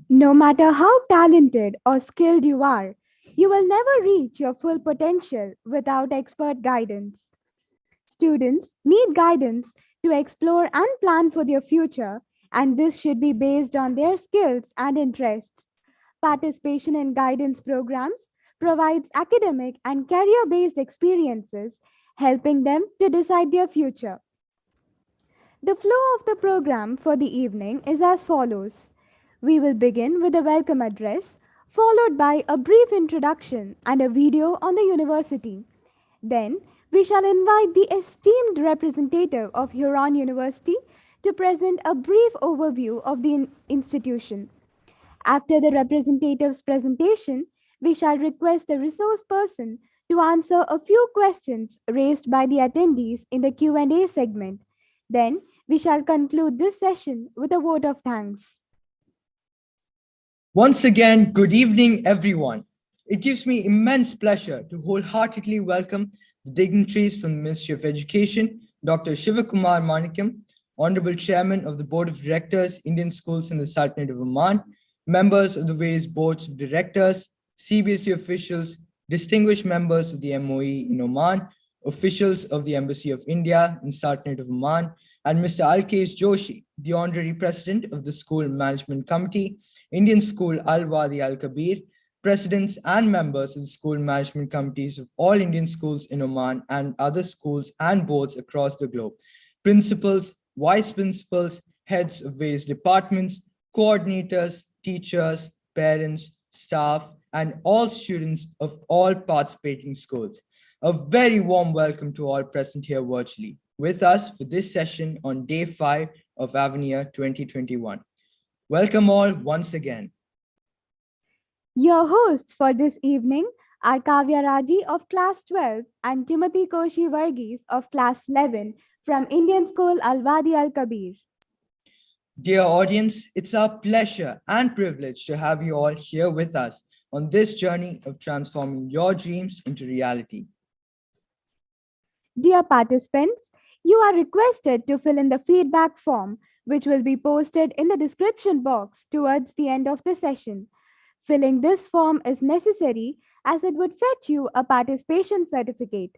No matter how talented or skilled you are, you will never reach your full potential without expert guidance. Students need guidance to explore and plan for their future, and this should be based on their skills and interests. Participation in guidance programs provides academic and career based experiences, helping them to decide their future. The flow of the program for the evening is as follows. We will begin with a welcome address, followed by a brief introduction and a video on the university. Then, we shall invite the esteemed representative of Huron University to present a brief overview of the institution. After the representative's presentation, we shall request the resource person to answer a few questions raised by the attendees in the Q&A segment. Then, we shall conclude this session with a vote of thanks. Once again, good evening, everyone. It gives me immense pleasure to wholeheartedly welcome the dignitaries from the Ministry of Education, Dr. Shivakumar Manikam, Honorable Chairman of the Board of Directors, Indian Schools in the Sultanate of Oman, members of the various boards of directors, CBSE officials, distinguished members of the MOE in Oman, officials of the Embassy of India in Sultanate of Oman, and Mr. Alkesh Joshi, the Honorary President of the School Management Committee, Indian School Al-Wadi Al-Kabir, presidents and members of the school management committees of all Indian schools in Oman and other schools and boards across the globe, principals, vice principals, heads of various departments, coordinators, teachers, parents, staff, and all students of all participating schools. A very warm welcome to all present here virtually with us for this session on day 5 of Avenir 2021. Welcome all once again. Your hosts for this evening are Kavya Raji of Class 12 and Timothy Koshi Varghese of Class 11 from Indian School Al-Wadi Al-Kabir. Dear audience, it's our pleasure and privilege to have you all here with us on this journey of transforming your dreams into reality. Dear participants, you are requested to fill in the feedback form, which will be posted in the description box towards the end of the session. Filling this form is necessary as it would fetch you a participation certificate.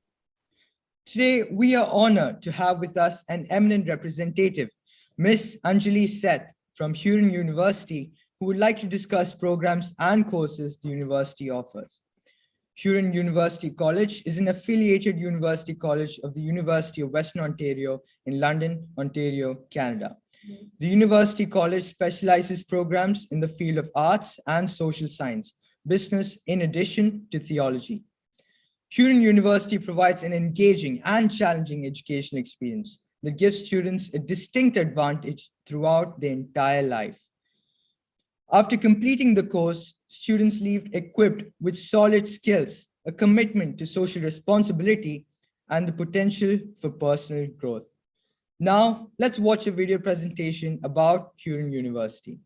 Today, we are honored to have with us an eminent representative, Ms. Anjali Seth from Huron University, who would like to discuss programs and courses the university offers. Huron University College is an affiliated university college of the University of Western Ontario in London, Ontario, Canada. The University College specializes programs in the field of arts and social science, business, in addition to theology. Huron University provides an engaging and challenging education experience that gives students a distinct advantage throughout their entire life. After completing the course, students leave equipped with solid skills, a commitment to social responsibility, and the potential for personal growth. Now, let's watch a video presentation about Huron University.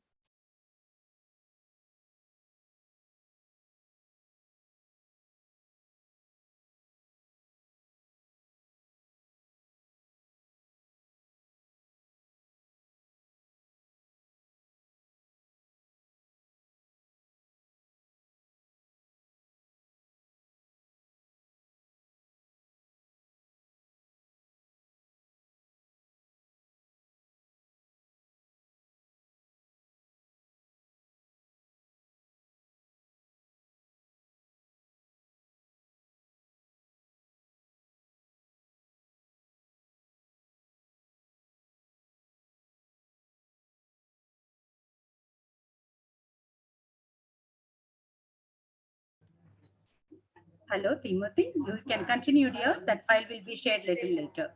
Hello, Timothy. You can continue here. That file will be shared little later.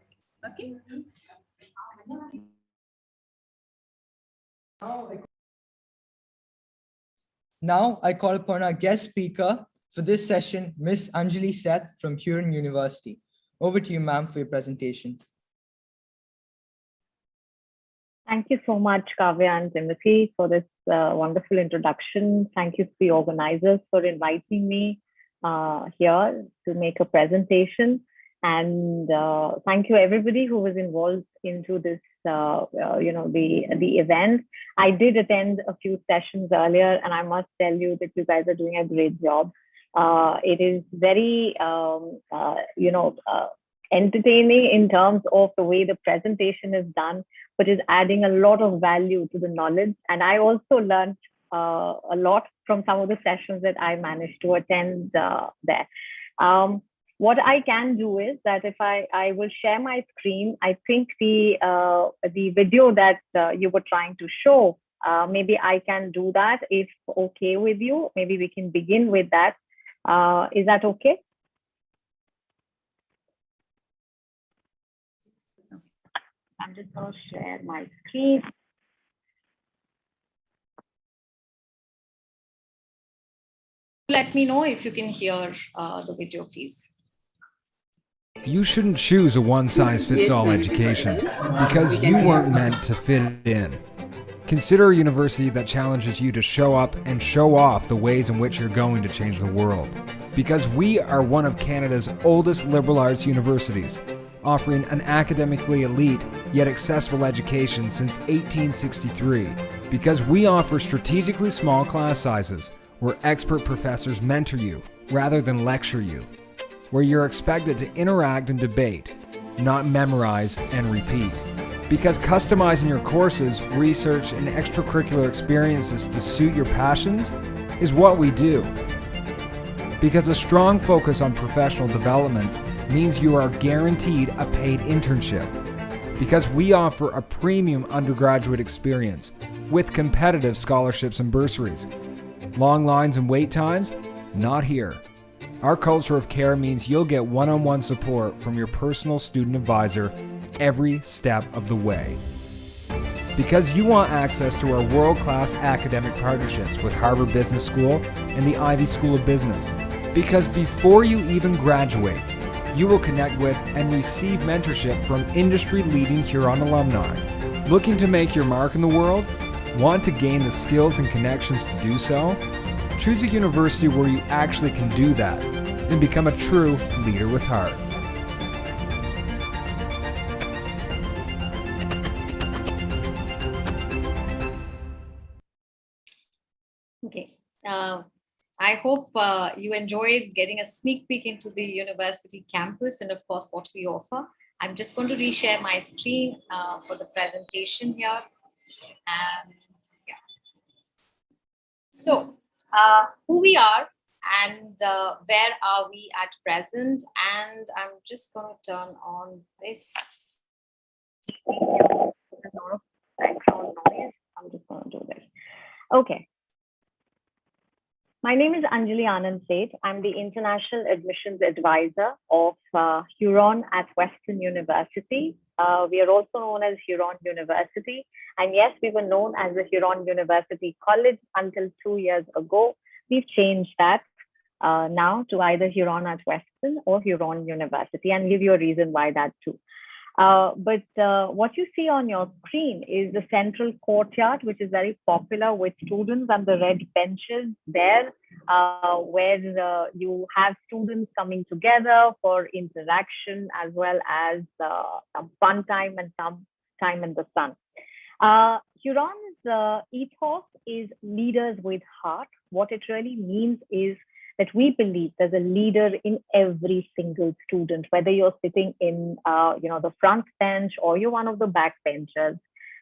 Okay. Now, I call upon our guest speaker for this session, Ms. Anjali Seth from Huron University. Over to you, ma'am, for your presentation. Thank you so much, Kavya and Timothy, for this wonderful introduction. Thank you to the organizers for inviting me here to make a presentation. And thank you everybody who was involved into this, the event. I did attend a few sessions earlier, and I must tell you that you guys are doing a great job. It is very, entertaining in terms of the way the presentation is done, but is adding a lot of value to the knowledge. And I also learned a lot from some of the sessions that I managed to attend there. What I can do is that if I will share my screen, I think the video that you were trying to show, maybe I can do that if okay with you. Maybe we can begin with that. Is that okay? I'm just going to share my screen. Let me know if you can hear the video, please. You shouldn't choose a one-size-fits-all education because you weren't meant to fit in. Consider a university that challenges you to show up and show off the ways in which you're going to change the world. Because we are one of Canada's oldest liberal arts universities, offering an academically elite yet accessible education since 1863. Because we offer strategically small class sizes where expert professors mentor you rather than lecture you, where you're expected to interact and debate, not memorize and repeat. Because customizing your courses, research, and extracurricular experiences to suit your passions is what we do. Because a strong focus on professional development means you are guaranteed a paid internship. Because we offer a premium undergraduate experience with competitive scholarships and bursaries. Long lines and wait times? Not here. Our culture of care means you'll get one-on-one support from your personal student advisor every step of the way. Because you want access to our world-class academic partnerships with Harvard Business School and the Ivy School of Business. Because before you even graduate, you will connect with and receive mentorship from industry-leading Huron alumni. Looking to make your mark in the world? Want to gain the skills and connections to do so? Choose a university where you actually can do that and become a true leader with heart. Okay. I hope you enjoyed getting a sneak peek into the university campus and, of course, what we offer. I'm just going to reshare my screen for the presentation here. And yeah. So, who we are and where are we at present? And I'm just going to turn on this. Background noise. I'm just going to do this. Okay. My name is Anjali Anand Seth. I'm the International Admissions Advisor of Huron at Western University. We are also known as Huron University. And yes, we were known as the Huron University College until 2 years ago. We've changed that now to either Huron at Western or Huron University, and give you a reason why that too. But what you see on your screen is the central courtyard, which is very popular with students, and the red benches there, where you have students coming together for interaction as well as some fun time and some time in the sun. Huron's ethos is leaders with heart. What it really means is that we believe there's a leader in every single student, whether you're sitting in the front bench or you're one of the back benchers.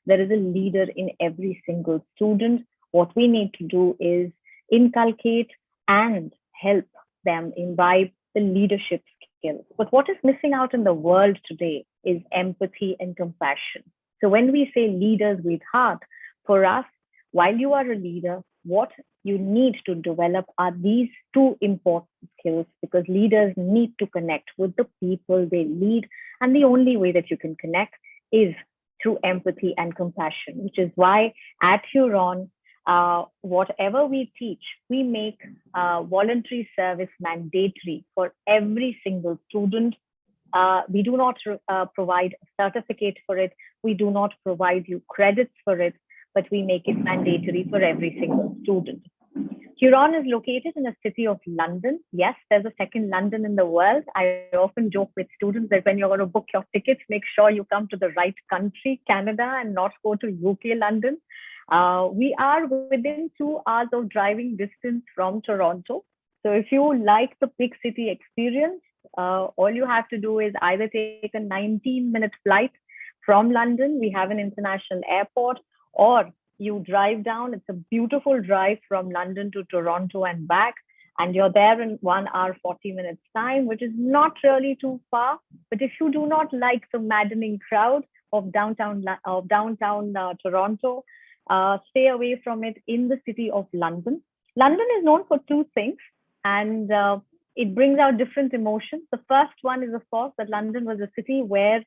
There is a leader in every single student. What we need to do is inculcate and help them imbibe the leadership skills. But what is missing out in the world today is empathy and compassion. So when we say leaders with heart, for us, while you are a leader, what you need to develop are these two important skills, because leaders need to connect with the people they lead. And the only way that you can connect is through empathy and compassion, which is why at Huron, whatever we teach, we make voluntary service mandatory for every single student. We do not provide a certificate for it. We do not provide you credits for it, but we make it mandatory for every single student. Huron is located in the city of London. Yes, there's a second London in the world. I often joke with students that when you're going to book your tickets, make sure you come to the right country, Canada, and not go to UK London. We are within 2 hours of driving distance from Toronto. So if you like the big city experience, all you have to do is either take a 19-minute flight from London. We have an international airport, or you drive down. It's a beautiful drive from London to Toronto and back. And you're there in 1 hour, 40 minutes time, which is not really too far. But if you do not like the maddening crowd of downtown Toronto, stay away from it in the city of London. London is known for two things, and it brings out different emotions. The first one is, of course, that London was a city where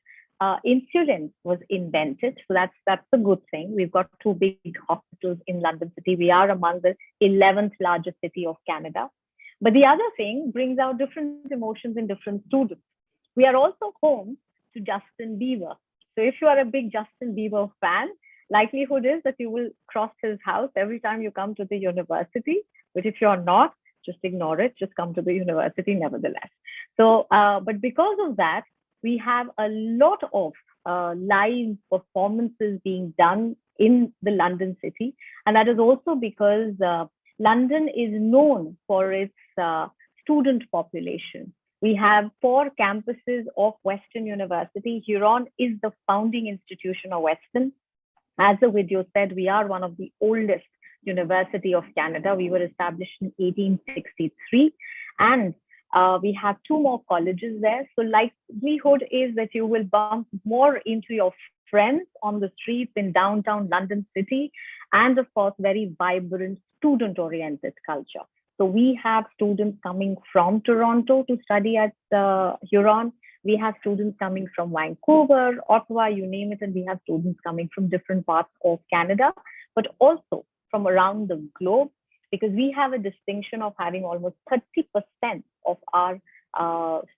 insulin was invented. So that's a good thing. We've got two big hospitals in London City. We are among the 11th largest city of Canada. But the other thing brings out different emotions in different students. We are also home to Justin Bieber. So if you are a big Justin Bieber fan, likelihood is that you will cross his house every time you come to the university. But if you're not, just ignore it. Just come to the university nevertheless. So, but because of that, we have a lot of live performances being done in the London city. And that is also because London is known for its student population. We have 4 campuses of Western University. Huron is the founding institution of Western. As the video said, we are one of the oldest University of Canada. We were established in 1863. And we have 2 more colleges there. So likelihood is that you will bump more into your friends on the streets in downtown London City. And of course, very vibrant student-oriented culture. So we have students coming from Toronto to study at Huron. We have students coming from Vancouver, Ottawa, you name it, and we have students coming from different parts of Canada, but also from around the globe, because we have a distinction of having almost 30% of our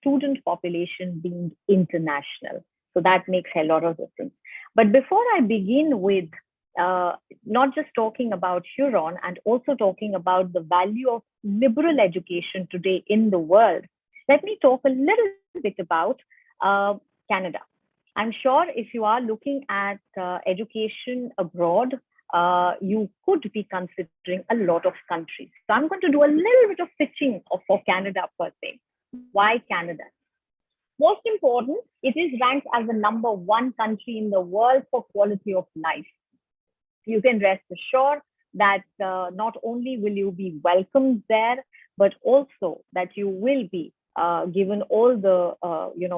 student population being international. So that makes a lot of difference. But before I begin with not just talking about Huron and also talking about the value of liberal education today in the world, let me talk a little bit about Canada. I'm sure if you are looking at education abroad, you could be considering a lot of countries. So I'm going to do a little bit of pitching for Canada per se. Why Canada? Most important, it is ranked as the #1 country in the world for quality of life. You can rest assured that not only will you be welcomed there, but also that you will be given all the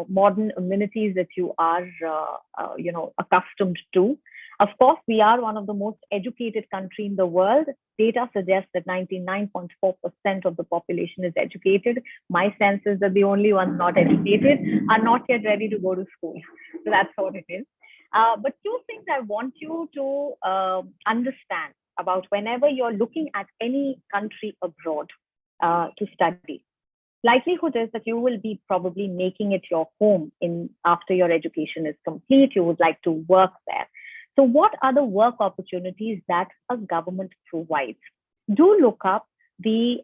modern amenities that you are accustomed to. Of course, we are one of the most educated country in the world. Data suggests that 99.4% of the population is educated. My sense is that the only ones not educated are not yet ready to go to school. So that's what it is. But 2 things I want you to understand about whenever you're looking at any country abroad to study. Likelihood is that you will be probably making it your home after your education is complete. You would like to work there. So what are the work opportunities that a government provides? Do look up the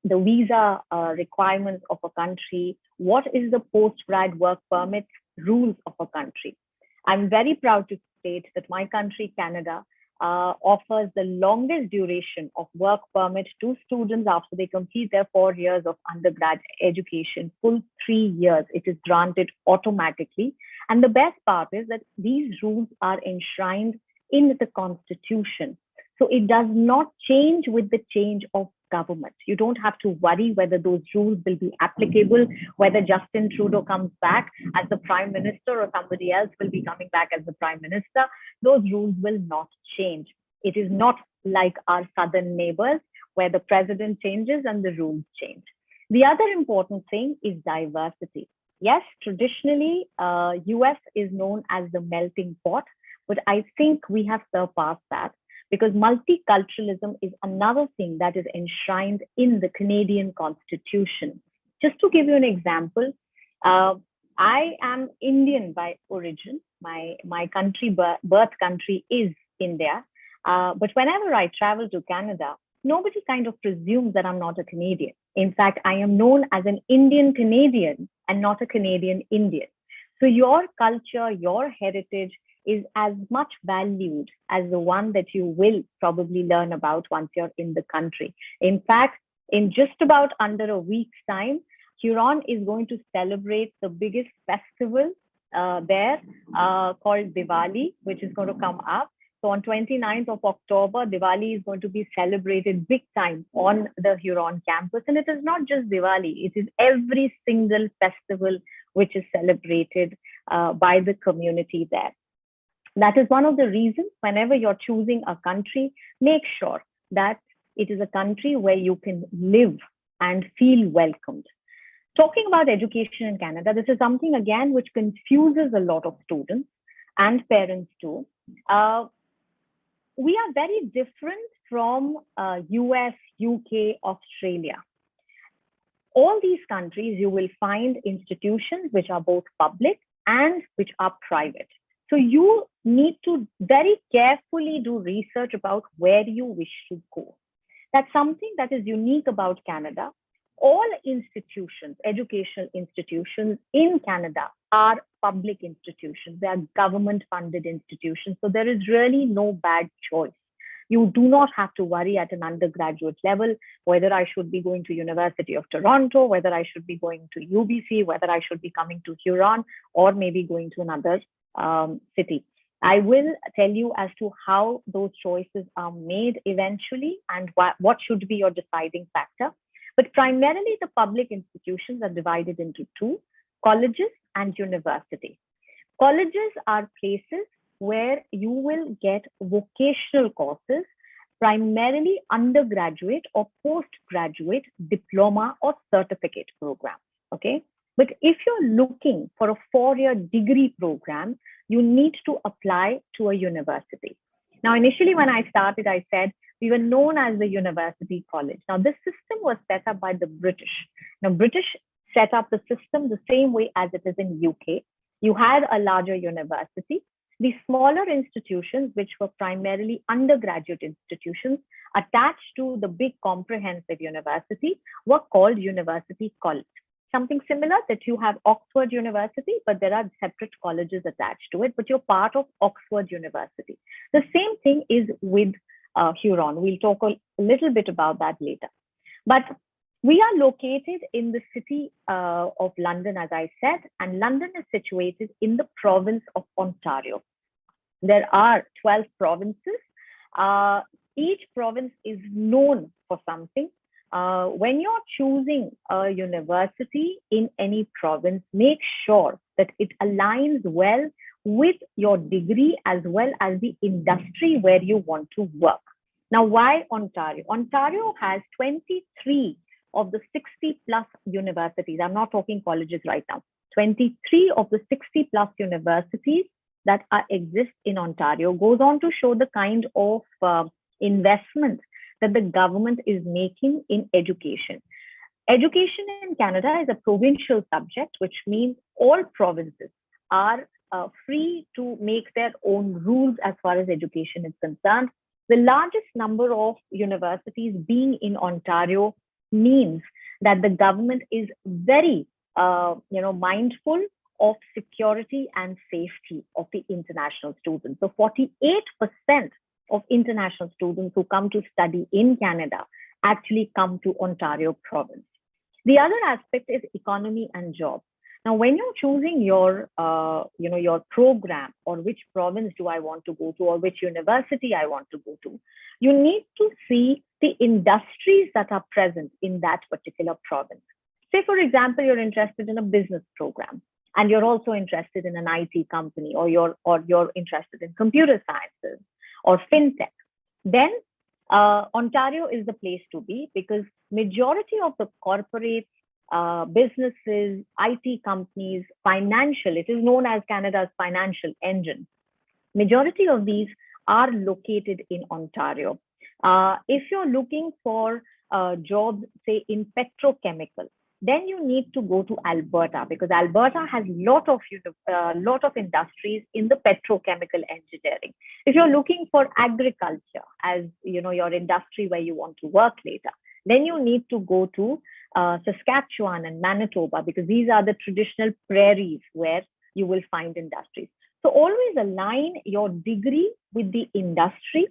visa requirements of a country. What is the post-grad work permit rules of a country? I'm very proud to state that my country, Canada, offers the longest duration of work permit to students after they complete their 4 years of undergrad education, full 3 years. It is granted automatically. And the best part is that these rules are enshrined in the Constitution. So it does not change with the change of government. You don't have to worry whether those rules will be applicable, whether Justin Trudeau comes back as the prime minister or somebody else will be coming back as the prime minister. Those rules will not change. It is not like our southern neighbors where the president changes and the rules change. The other important thing is diversity. Yes, traditionally, US is known as the melting pot, but I think we have surpassed that, because multiculturalism is another thing that is enshrined in the Canadian Constitution. Just to give you an example, I am Indian by origin. My country, birth country is India. But whenever I travel to Canada, nobody kind of presumes that I'm not a Canadian. In fact, I am known as an Indian Canadian and not a Canadian Indian. So your culture, your heritage is as much valued as the one that you will probably learn about once you're in the country. In fact, in just about under a week's time, Huron is going to celebrate the biggest festival there called Diwali, which is going to come up. So on 29th of October, Diwali is going to be celebrated big time on the Huron campus. And it is not just Diwali, it is every single festival which is celebrated by the community there. That is one of the reasons whenever you're choosing a country, make sure that it is a country where you can live and feel welcomed. Talking about education in Canada, this is something again which confuses a lot of students and parents too. We are very different from US, UK, Australia. All these countries, you will find institutions which are both public and which are private. So you need to very carefully do research about where you wish to go. That's something that is unique about Canada. All institutions, educational institutions in Canada are public institutions. They are government funded institutions. So there is really no bad choice. You do not have to worry at an undergraduate level whether I should be going to University of Toronto, whether I should be going to UBC, whether I should be coming to Huron, or maybe going to another city. I will tell you as to how those choices are made eventually and what should be your deciding factor. But primarily the public institutions are divided into two, colleges and university. Colleges are places where you will get vocational courses, primarily undergraduate or postgraduate diploma or certificate programs, okay? But if you're looking for a 4-year degree program, you need to apply to a university. Now, initially when I started, I said we were known as the university college. Now, this system was set up by the British. Now, British set up the system the same way as it is in UK. You had a larger university. The smaller institutions, which were primarily undergraduate institutions attached to the big comprehensive university, were called university college. Something similar that you have Oxford University, but there are separate colleges attached to it, but you're part of Oxford University. The same thing is with Huron. We'll talk a little bit about that later. But we are located in the city of London, as I said, and London is situated in the province of Ontario. There are 12 provinces. Each province is known for something. When you're choosing a university in any province, make sure that it aligns well with your degree as well as the industry where you want to work. Now, why Ontario? Ontario has 23 of the 60 plus universities. I'm not talking colleges right now. 23 of the 60 plus universities that exist in Ontario goes on to show the kind of investment that the government is making in education. Education in Canada is a provincial subject, which means all provinces are free to make their own rules as far as education is concerned. The largest number of universities being in Ontario means that the government is very mindful of security and safety of the international students. So 48% of international students who come to study in Canada actually come to Ontario province. The other aspect is economy and jobs. Now, when you're choosing your program or which province do I want to go to or which university I want to go to, you need to see the industries that are present in that particular province. Say, for example, you're interested in a business program and you're also interested in an IT company or you're interested in computer sciences or fintech, then Ontario is the place to be because majority of the corporate businesses, IT companies, financial, it is known as Canada's financial engine. Majority of these are located in Ontario. If you're looking for jobs, say in petrochemical, then you need to go to Alberta, because Alberta has lot of industries in the petrochemical engineering. If you're looking for agriculture as your industry where you want to work later, then you need to go to Saskatchewan and Manitoba, because these are the traditional prairies where you will find industries. So always align your degree with the industry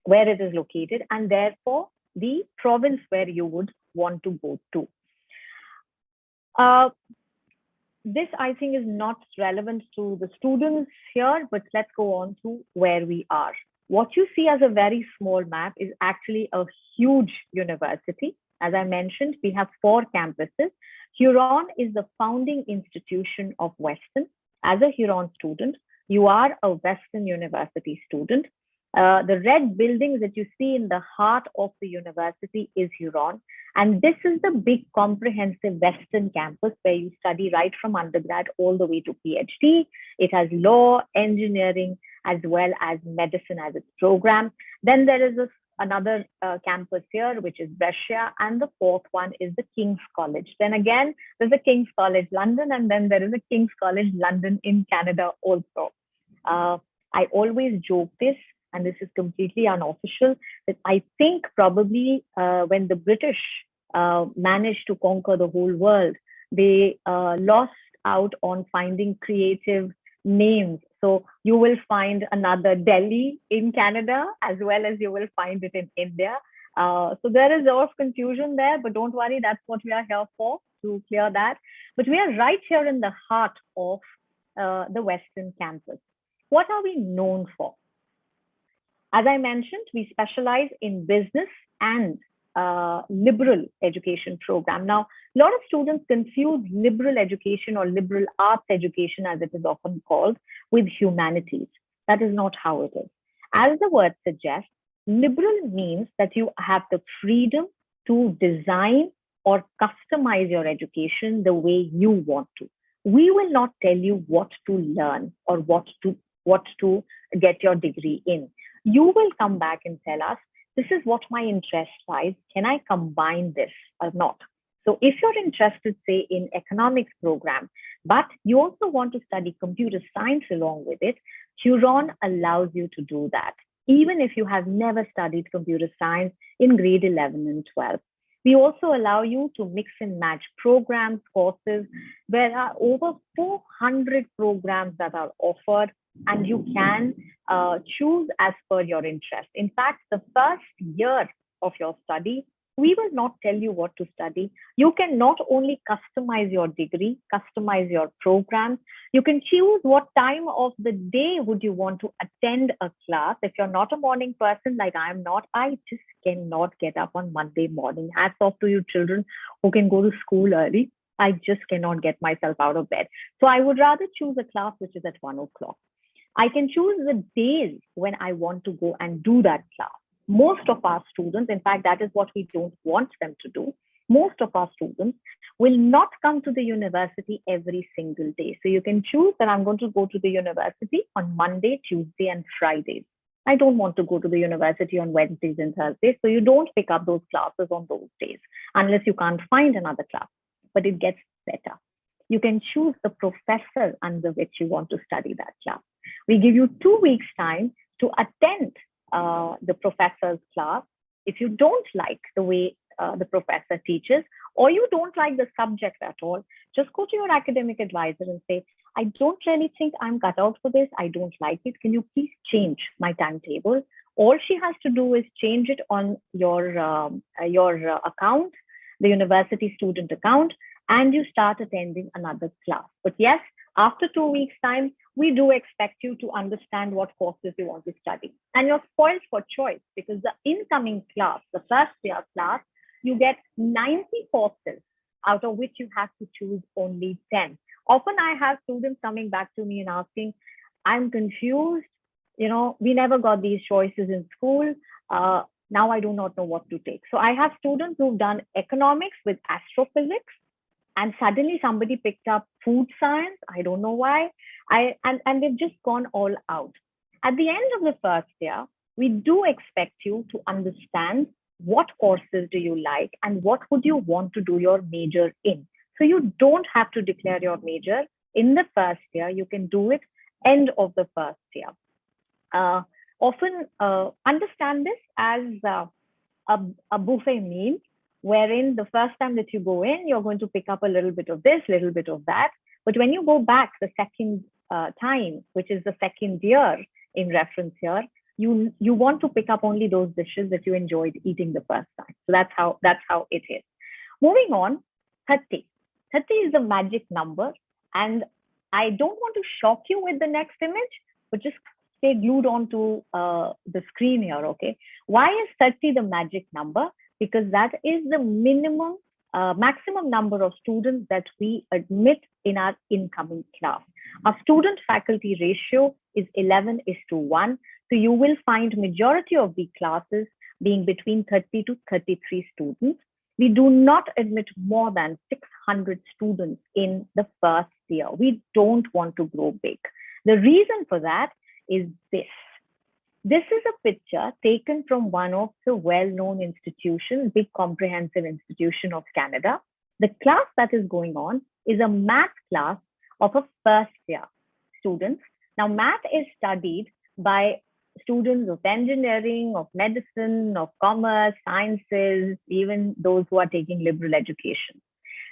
where it is located, and therefore the province where you would want to go to. This, I think, is not relevant to the students here, but let's go on to where we are. What you see as a very small map is actually a huge university. As I mentioned, we have 4 campuses. Huron is the founding institution of Western. As a Huron student, you are a Western University student. The red buildings that you see in the heart of the university is Huron. And this is the big comprehensive Western campus where you study right from undergrad all the way to PhD. It has law, engineering, as well as medicine as its program. Then there is another campus here, which is Brescia, and the 4th one is the King's College. Then again, there's a King's College London, and then there is a King's College London in Canada also. I always joke this, and this is completely unofficial, that I think probably when the British managed to conquer the whole world, they lost out on finding creative names. So you will find another Delhi in Canada, as well as you will find it in India. So there is a lot of confusion there, but don't worry, that's what we are here for, to clear that. But we are right here in the heart of the Western campus. What are we known for? As I mentioned, we specialize in business and liberal education program. Now, a lot of students confuse liberal education or liberal arts education, as it is often called, with humanities. That is not how it is. As the word suggests, liberal means that you have the freedom to design or customize your education the way you want to. We will not tell you what to learn or what to get your degree in. You will come back and tell us, this is what my interest lies. Can I combine this or not? So if you're interested, say, in economics program, but you also want to study computer science along with it, Huron allows you to do that, even if you have never studied computer science in grade 11 and 12. We also allow you to mix and match programs, courses. There are over 400 programs that are offered, and you can choose as per your interest. In fact, the first year of your study, we will not tell you what to study. You can not only customize your degree, customize your program, you can choose what time of the day would you want to attend a class. If you're not a morning person like I am not, I just cannot get up on Monday morning. Hats off to you children who can go to school early. I just cannot get myself out of bed. So I would rather choose a class which is at 1 o'clock. I can choose the days when I want to go and do that class. Most of our students, in fact, that is what we don't want them to do. Most of our students will not come to the university every single day. So you can choose that I'm going to go to the university on Monday, Tuesday, and Fridays. I don't want to go to the university on Wednesdays and Thursdays. So you don't pick up those classes on those days unless you can't find another class. But it gets better. You can choose the professor under which you want to study that class. We give you 2 weeks time to attend the professor's class. If you don't like the way the professor teaches, or you don't like the subject at all, just go to your academic advisor and say, I don't really think I'm cut out for this. I don't like it. Can you please change my timetable? All she has to do is change it on your account, the university student account, and you start attending another class. But yes, after 2 weeks' time, we do expect you to understand what courses you want to study. And you're spoiled for choice, because the incoming class, the first year class, you get 90 courses, out of which you have to choose only 10. Often I have students coming back to me and asking, I'm confused. We never got these choices in school. Now I do not know what to take. So I have students who've done economics with astrophysics, and suddenly somebody picked up food science. I don't know why. And they've just gone all out. At the end of the first year, we do expect you to understand what courses do you like and what would you want to do your major in. So you don't have to declare your major in the first year. You can do it end of the first year. Often understand this as a buffet meal, wherein the first time that you go in, you're going to pick up a little bit of this, little bit of that. But when you go back the second time, which is the second year in reference here, you want to pick up only those dishes that you enjoyed eating the first time. So that's how it is. Moving on, 30. 30 is the magic number. And I don't want to shock you with the next image, but just stay glued onto the screen here, okay? Why is 30 the magic number? Because that is the maximum number of students that we admit in our incoming class. Our student faculty ratio is 11:1. So you will find majority of the classes being between 30 to 33 students. We do not admit more than 600 students in the first year. We don't want to grow big. The reason for that is this. This is a picture taken from one of the well-known institutions, big comprehensive institution of Canada. The class that is going on is a math class of a first year students. Now, math is studied by students of engineering, of medicine, of commerce, sciences, even those who are taking liberal education.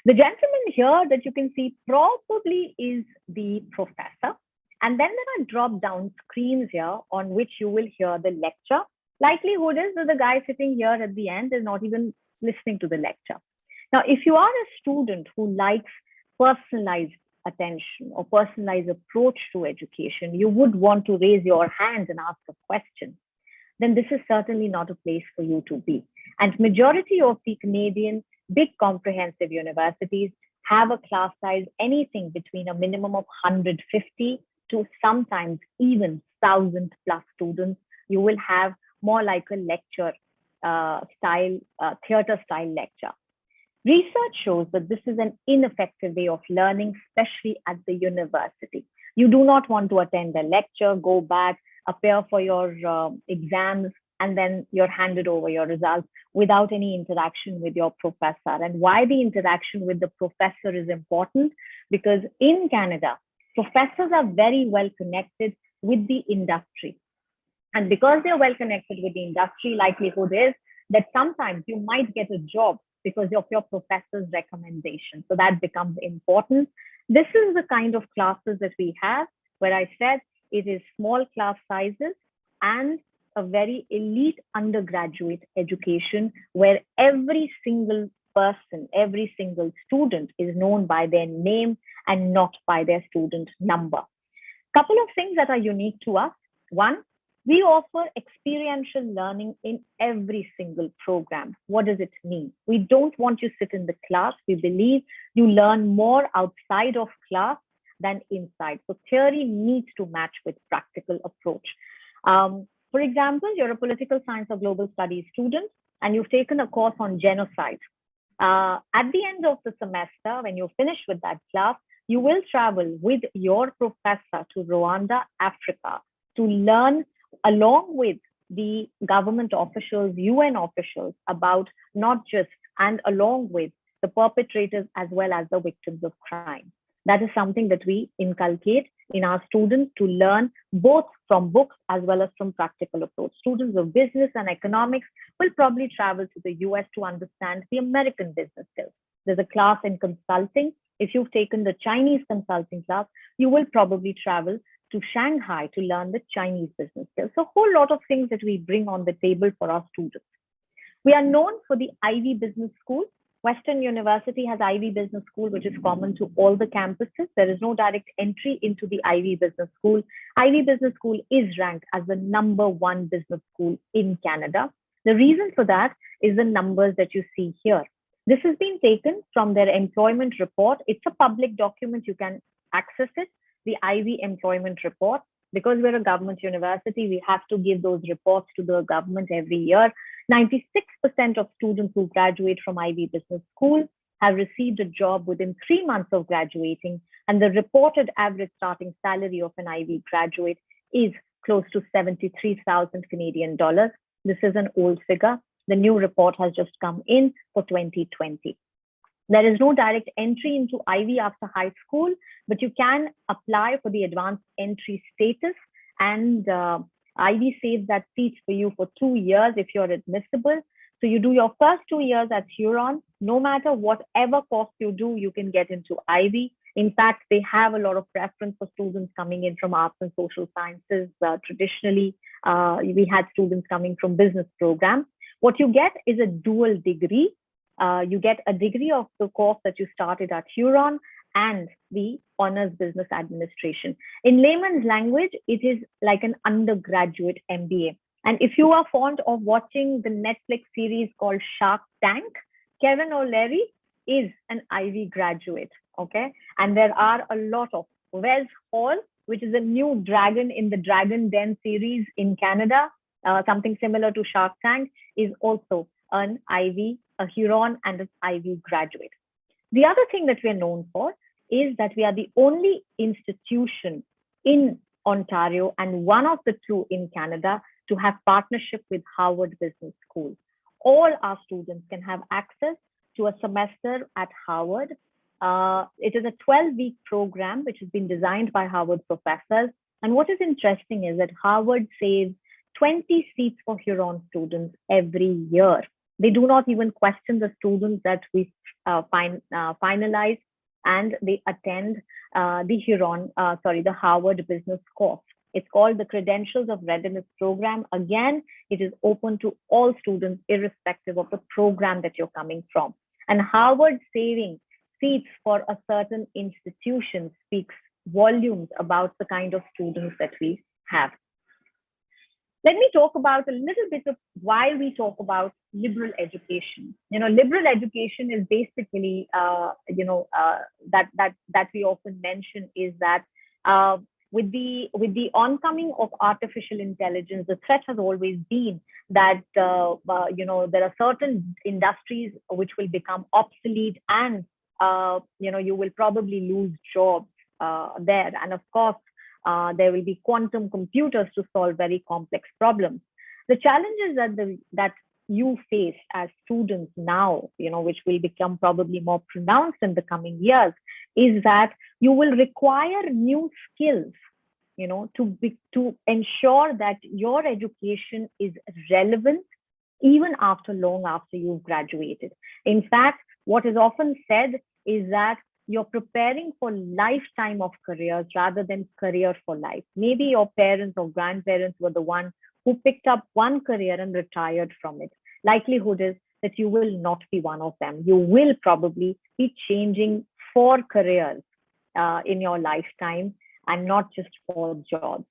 The gentleman here that you can see probably is the professor. And then there are drop-down screens here on which you will hear the lecture. Likelihood is that the guy sitting here at the end is not even listening to the lecture. Now, if you are a student who likes personalized attention or personalized approach to education, you would want to raise your hand and ask a question, then this is certainly not a place for you to be. And majority of the Canadian big comprehensive universities have a class size anything between a minimum of 150 to sometimes even 1,000 plus students. You will have more like a lecture style, theater style lecture. Research shows that this is an ineffective way of learning, especially at the university. You do not want to attend a lecture, go back, appear for your exams, and then you're handed over your results without any interaction with your professor. And why the interaction with the professor is important? Because in Canada, professors are very well connected with the industry. And because they're well connected with the industry, likelihood is that sometimes you might get a job because of your professor's recommendation. So that becomes important. This is the kind of classes that we have, where I said it is small class sizes and a very elite undergraduate education where every single person, every single student is known by their name and not by their student number. Couple of things that are unique to us. One, we offer experiential learning in every single program. What does it mean? We don't want you to sit in the class. We believe you learn more outside of class than inside. So theory needs to match with practical approach. For example, you're a political science or global studies student, and you've taken a course on genocide. At the end of the semester, when you finish with that class, you will travel with your professor to Rwanda, Africa, to learn along with the government officials, UN officials, about not just, and along with the perpetrators as well as the victims of crime. That is something that we inculcate in our students to learn both from books as well as from practical approach. Students of business and economics will probably travel to the US to understand the American business skills. There's a class in consulting. If you've taken the Chinese consulting class, you will probably travel to Shanghai to learn the Chinese business skills. So a whole lot of things that we bring on the table for our students. We are known for the Ivy Business School. Western University has Ivy Business School, which is common to all the campuses. There is no direct entry into the Ivy Business School. Ivy Business School is ranked as the #1 business school in Canada. The reason for that is the numbers that you see here. This has been taken from their employment report. It's a public document. You can access it, the Ivy employment report. Because we're a government university, we have to give those reports to the government every year. 96% of students who graduate from Ivy Business School have received a job within 3 months of graduating, and the reported average starting salary of an Ivy graduate is close to 73,000 Canadian dollars. This is an old figure. The new report has just come in for 2020. There is no direct entry into Ivy after high school, but you can apply for the advanced entry status, and Ivy saves that seats for you for 2 years if you're admissible. So you do your first 2 years at Huron. No matter whatever course you do, you can get into Ivy. In fact, they have a lot of preference for students coming in from arts and social sciences. Traditionally, we had students coming from business programs. What you get is a dual degree. You get a degree of the course that you started at Huron and the honors business administration. In layman's language, it is like an undergraduate MBA. And if you are fond of watching the Netflix series called Shark Tank, Kevin O'Leary is an Ivy graduate. Okay. And there are a lot of Wes Hall, which is a new dragon in the Dragon Den series in Canada, something similar to Shark Tank, is also an Ivy, a Huron, and an Ivy graduate. The other thing that we're known for is that we are the only institution in Ontario and one of the two in Canada to have partnership with Harvard Business School. All our students can have access to a semester at Harvard. It is a 12-week program which has been designed by Harvard professors. And what is interesting is that Harvard saves 20 seats for Huron students every year. They do not even question the students that we finalize, and they attend the Harvard Business course. It's called the Credentials of Readiness Program. Again, it is open to all students, irrespective of the program that you're coming from. And Harvard saving seats for a certain institution speaks volumes about the kind of students that we have. Let me talk about a little bit of why we talk about liberal education. Liberal education is basically, that we often mention is that with the oncoming of artificial intelligence, the threat has always been that there are certain industries which will become obsolete, and you will probably lose jobs there. And of course, there will be quantum computers to solve very complex problems. The challenges that you face as students now, which will become probably more pronounced in the coming years, is that you will require new skills, to ensure that your education is relevant even long after you've graduated. In fact, what is often said is that you're preparing for lifetime of careers rather than career for life. Maybe your parents or grandparents were the one who picked up one career and retired from it. Likelihood is that you will not be one of them. You will probably be changing 4 careers in your lifetime, and not just 4 jobs.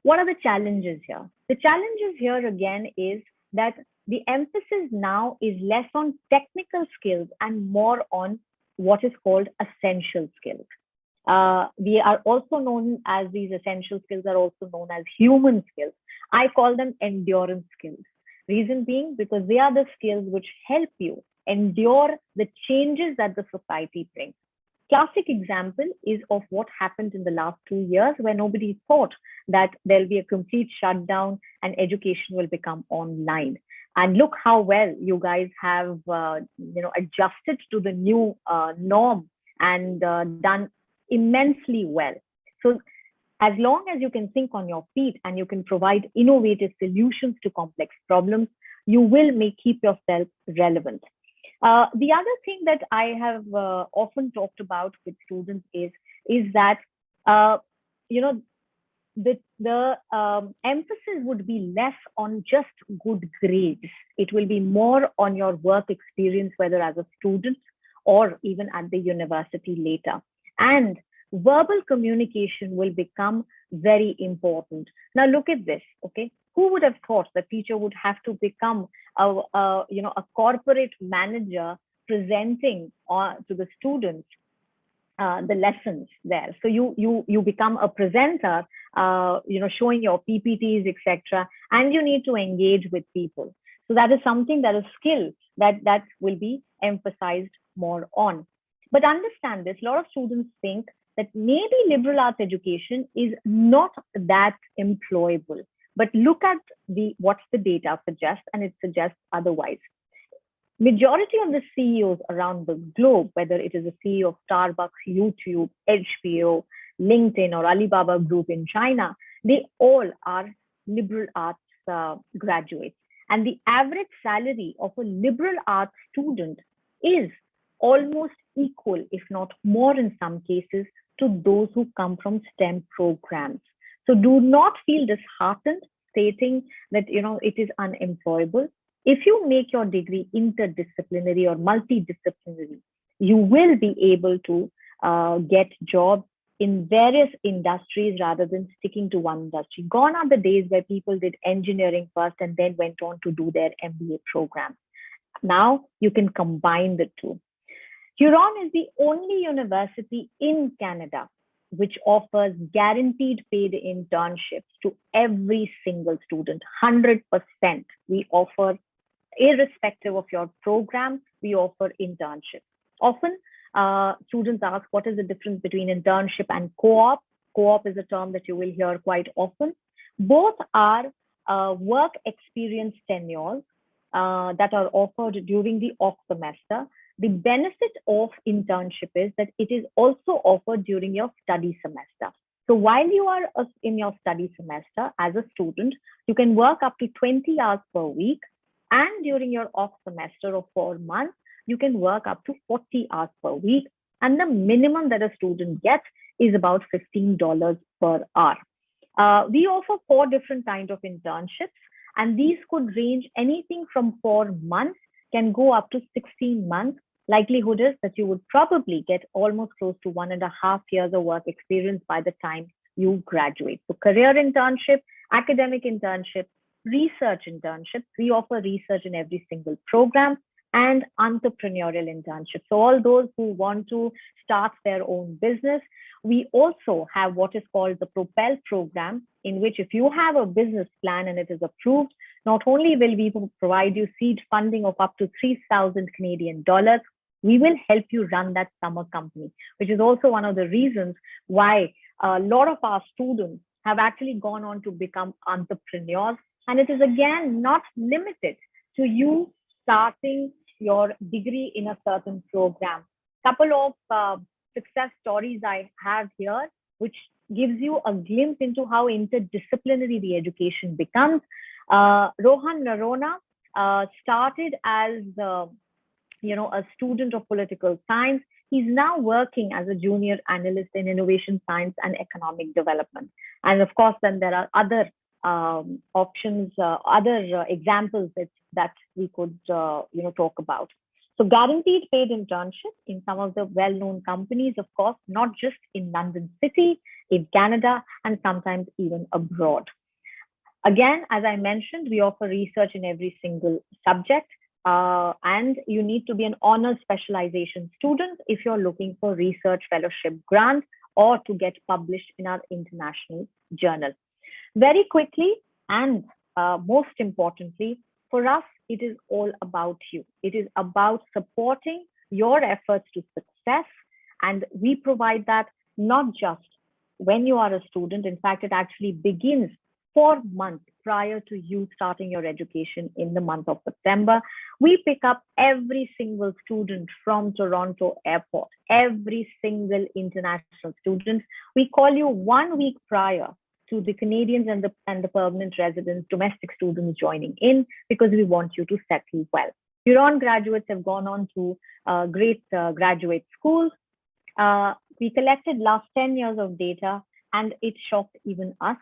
What are the challenges here? The challenges here again is that the emphasis now is less on technical skills and more on what is called essential skills. We are also known as, these essential skills are also known as human skills. I call them endurance skills. Reason being, because they are the skills which help you endure the changes that the society brings. Classic example is of what happened in the last 2 years, where nobody thought that there'll be a complete shutdown and education will become online. And look how well you guys have adjusted to the new norm and done immensely well. So as long as you can think on your feet and you can provide innovative solutions to complex problems, you will keep yourself relevant. The other thing that I have often talked about with students is that the emphasis would be less on just good grades. It will be more on your work experience, whether as a student or even at the university later. And verbal communication will become very important. Now look at this, okay? Who would have thought the teacher would have to become a corporate manager presenting to the students the lessons there? So you become a presenter, showing your PPTs, etc., and you need to engage with people. So that is something, that is skill that will be emphasized more on. But understand this, a lot of students think that maybe liberal arts education is not that employable. But look at what the data suggests, and it suggests otherwise. Majority of the CEOs around the globe, whether it is a CEO of Starbucks, YouTube, HBO, LinkedIn, or Alibaba Group in China, they all are liberal arts graduates. And the average salary of a liberal arts student is almost equal, if not more in some cases, to those who come from STEM programs. So do not feel disheartened stating that it is unemployable. If you make your degree interdisciplinary or multidisciplinary, you will be able to get jobs in various industries rather than sticking to one industry. Gone are the days where people did engineering first and then went on to do their MBA program. Now you can combine the two. Huron is the only university in Canada which offers guaranteed paid internships to every single student, 100%. We offer, irrespective of your program, we offer internships. Often, students ask, what is the difference between internship and co-op? Co-op is a term that you will hear quite often. Both are work experience tenures that are offered during the off semester. The benefit of internship is that it is also offered during your study semester. So while you are in your study semester as a student, you can work up to 20 hours per week. And during your off semester of 4 months, you can work up to 40 hours per week. And the minimum that a student gets is about $15 per hour. We offer 4 different kinds of internships, and these could range anything from 4 months, can go up to 16 months. Likelihood is that you would probably get almost close to 1.5 years of work experience by the time you graduate. So career internship, academic internship, research internships. We offer research in every single program, and entrepreneurial internships. So all those who want to start their own business. We also have what is called the Propel program, in which if you have a business plan and it is approved, not only will we provide you seed funding of up to 3,000 Canadian dollars, we will help you run that summer company, which is also one of the reasons why a lot of our students have actually gone on to become entrepreneurs. And it is again not limited to you starting your degree in a certain program. Couple of success stories I have here, which gives you a glimpse into how interdisciplinary the education becomes. Rohan Narona started as a student of political science. He's now working as a junior analyst in innovation science and economic development. And of course, then there are other options, other examples that we could talk about. So guaranteed paid internship in some of the well-known companies, of course, not just in London City, in Canada, and sometimes even abroad. Again, as I mentioned, we offer research in every single subject, and you need to be an honors specialization student if you're looking for research fellowship grant or to get published in our international journal. Very quickly, and most importantly, for us, it is all about you. It is about supporting your efforts to success. And we provide that not just when you are a student. In fact, it actually begins 4 months prior to you starting your education in the month of September. We pick up every single student from Toronto Airport, every single international student. We call you 1 week prior to the Canadians and the permanent residents, domestic students joining in, because we want you to settle well. Huron graduates have gone on to great graduate schools. We collected last 10 years of data, and it shocked even us,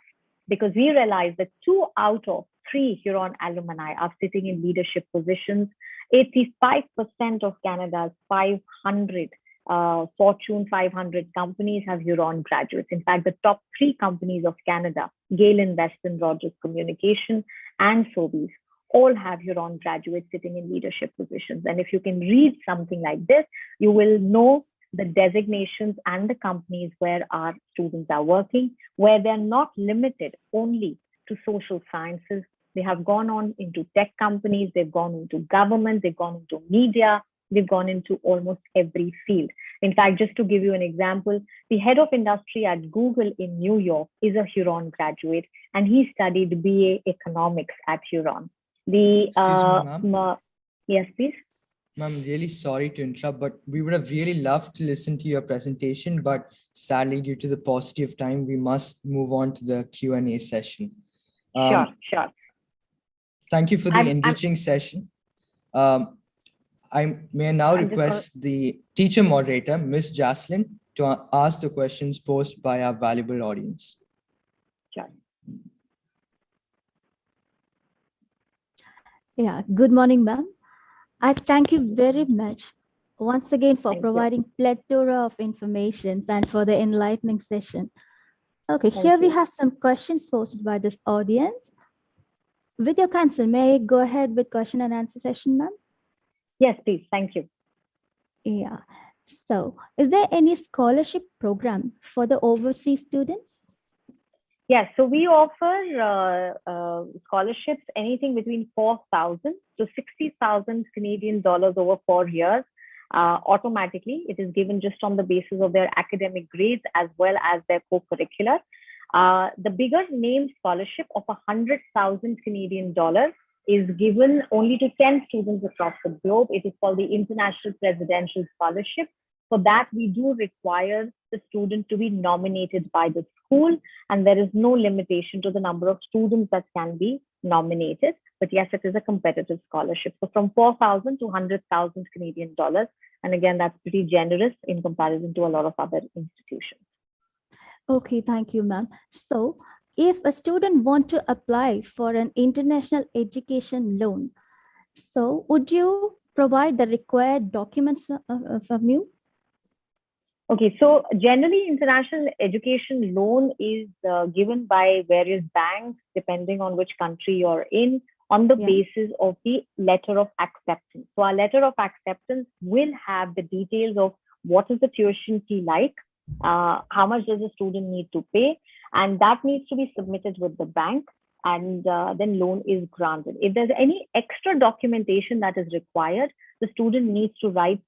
because we realized that 2 out of 3 Huron alumni are sitting in leadership positions. 85% of Canada's 500 Fortune 500 companies have Huron graduates. In fact, the top 3 companies of Canada, Gale Weston, Rogers Communication, and Sobeys, all have Huron graduates sitting in leadership positions. And if you can read something like this, you will know the designations and the companies where our students are working, where they're not limited only to social sciences. They have gone on into tech companies, they've gone into government, they've gone into media, they've gone into almost every field. In fact, just to give you an example, the head of industry at Google in New York is a Huron graduate, and he studied BA economics at Huron. Excuse me, ma'am. Yes, please. I'm really sorry to interrupt, but we would have really loved to listen to your presentation, but sadly, due to the paucity of time, we must move on to the Q&A session. Sure, Um, sure. Thank you for the I'm enriching session. I may now I'm just gonna, request the teacher moderator, Miss Jaslyn, to ask the questions posed by our valuable audience. sure. Yeah, good morning, ma'am. I thank you very much once again for Thank you. providing plethora of information and for the enlightening session. Okay, Thank here we you. have some questions posted by this audience. With your consent, may I go ahead with question and answer session, ma'am? Yes, please. Thank you. Yeah. So, is there any scholarship program for the overseas students? Yes, so we offer scholarships anything between 4,000 to 60,000 Canadian dollars over 4 years. Automatically, it is given just on the basis of their academic grades as well as their co-curricular. The bigger name scholarship of 100,000 Canadian dollars is given only to 10 students across the globe. It is called the International Presidential Scholarship. For that, we do require the student to be nominated by the school, and there is no limitation to the number of students that can be nominated. But yes, it is a competitive scholarship. So from 4,000 to 100,000 Canadian dollars. And again, that's pretty generous in comparison to a lot of other institutions. Okay, thank you, ma'am. So, if a student want to apply for an international education loan, so would you provide the required documents from you? Okay, so generally international education loan is given by various banks, depending on which country you're in, on the basis of the letter of acceptance. So our letter of acceptance will have the details of what is the tuition fee like, how much does the student need to pay, and that needs to be submitted with the bank, and then loan is granted. If there's any extra documentation that is required, the student needs to write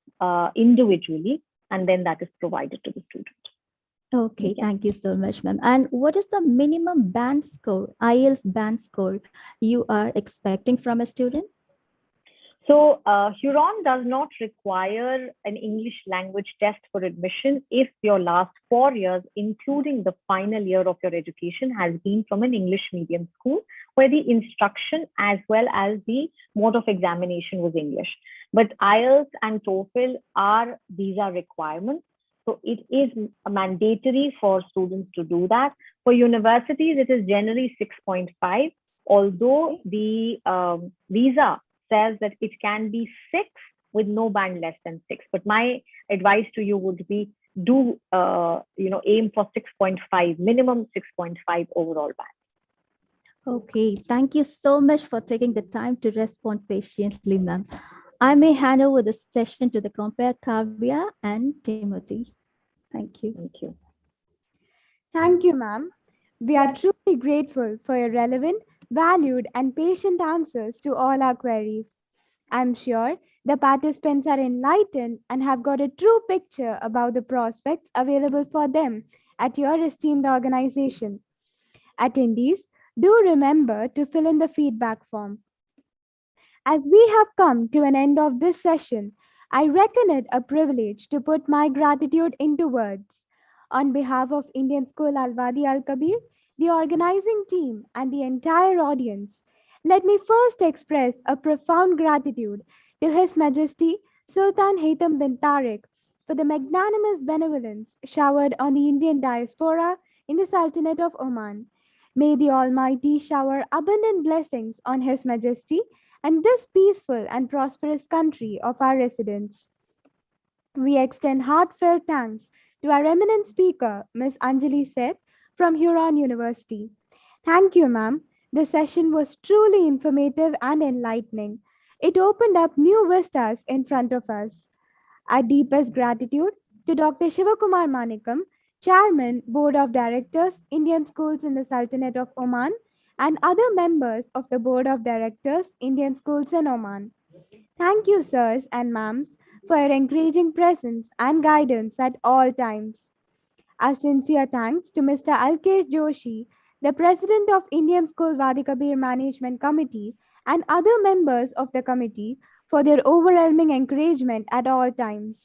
individually, and then that is provided to the student. Okay, thank you so much, ma'am. And what is the minimum band score, IELTS band score you are expecting from a student? So Huron does not require an English language test for admission if your last 4 years, including the final year of your education, has been from an English medium school where the instruction as well as the mode of examination was English. But IELTS and TOEFL are visa requirements. So it is mandatory for students to do that. For universities, it is generally 6.5, although the visa says that it can be 6 with no band less than 6. But my advice to you would be do aim for 6.5, minimum 6.5 overall band. Okay, thank you so much for taking the time to respond patiently, ma'am. I may hand over the session to the compare Kavya and Timothy. Thank you. Thank you. Thank you, ma'am. We are truly grateful for your relevant, valued, and patient answers to all our queries. I'm sure the participants are enlightened and have got a true picture about the prospects available for them at your esteemed organization. Attendees, do remember to fill in the feedback form. As we have come to an end of this session, I reckon it a privilege to put my gratitude into words. On behalf of Indian School Al Wadi Al Kabir, the organizing team, and the entire audience, let me first express a profound gratitude to His Majesty Sultan Haytham bin Tariq for the magnanimous benevolence showered on the Indian diaspora in the Sultanate of Oman. May the Almighty shower abundant blessings on His Majesty and this peaceful and prosperous country of our residents. We extend heartfelt thanks to our eminent speaker, Ms. Anjali Seth from Huron University. Thank you, ma'am. The session was truly informative and enlightening. It opened up new vistas in front of us. Our deepest gratitude to Dr. Shivakumar Manikam, Chairman, Board of Directors, Indian Schools in the Sultanate of Oman, and other members of the Board of Directors, Indian Schools in Oman. Thank you, sirs and ma'ams, for your encouraging presence and guidance at all times. Our sincere thanks to Mr. Alkesh Joshi, the President of Indian School Wadi Kabir Management Committee, and other members of the committee for their overwhelming encouragement at all times.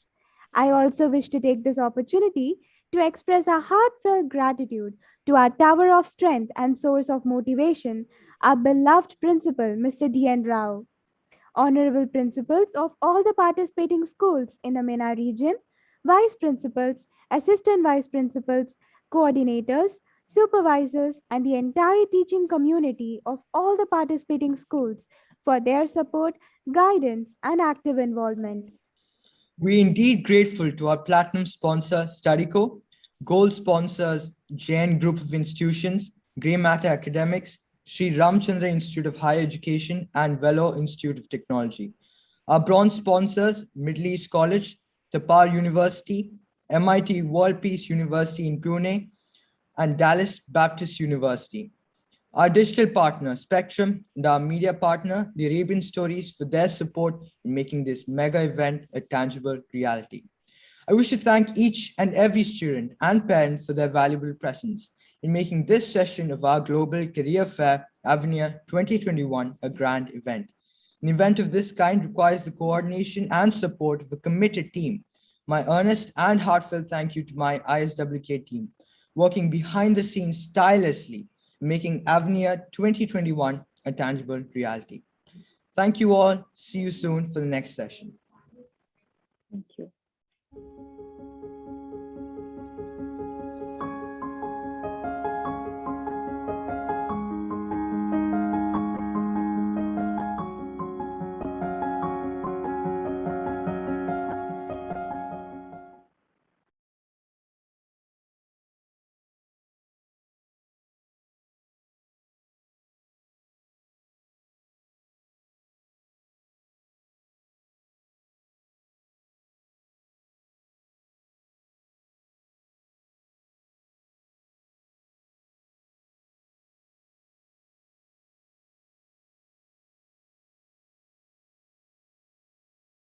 I also wish to take this opportunity to express our heartfelt gratitude to our tower of strength and source of motivation, our beloved principal, Mr. D.N. Rao. Honorable principals of all the participating schools in the MENA region, vice principals, assistant vice principals, coordinators, supervisors, and the entire teaching community of all the participating schools for their support, guidance, and active involvement. We're indeed grateful to our platinum sponsor, StudyCo, gold sponsors, Jain Group of Institutions, Grey Matter Academics, Sri Ramchandra Institute of Higher Education, and Velo Institute of Technology. Our bronze sponsors, Middle East College, Tapar University, MIT World Peace University in Pune, and Dallas Baptist University. Our digital partner, Spectrum, and our media partner, The Arabian Stories, for their support in making this mega event a tangible reality. I wish to thank each and every student and parent for their valuable presence in making this session of our Global Career Fair Avenir 2021 a grand event. An event of this kind requires the coordination and support of a committed team. My earnest and heartfelt thank you to my ISWK team, working behind the scenes tirelessly, making Avenir 2021 a tangible reality. Thank you all. See you soon for the next session. Thank you.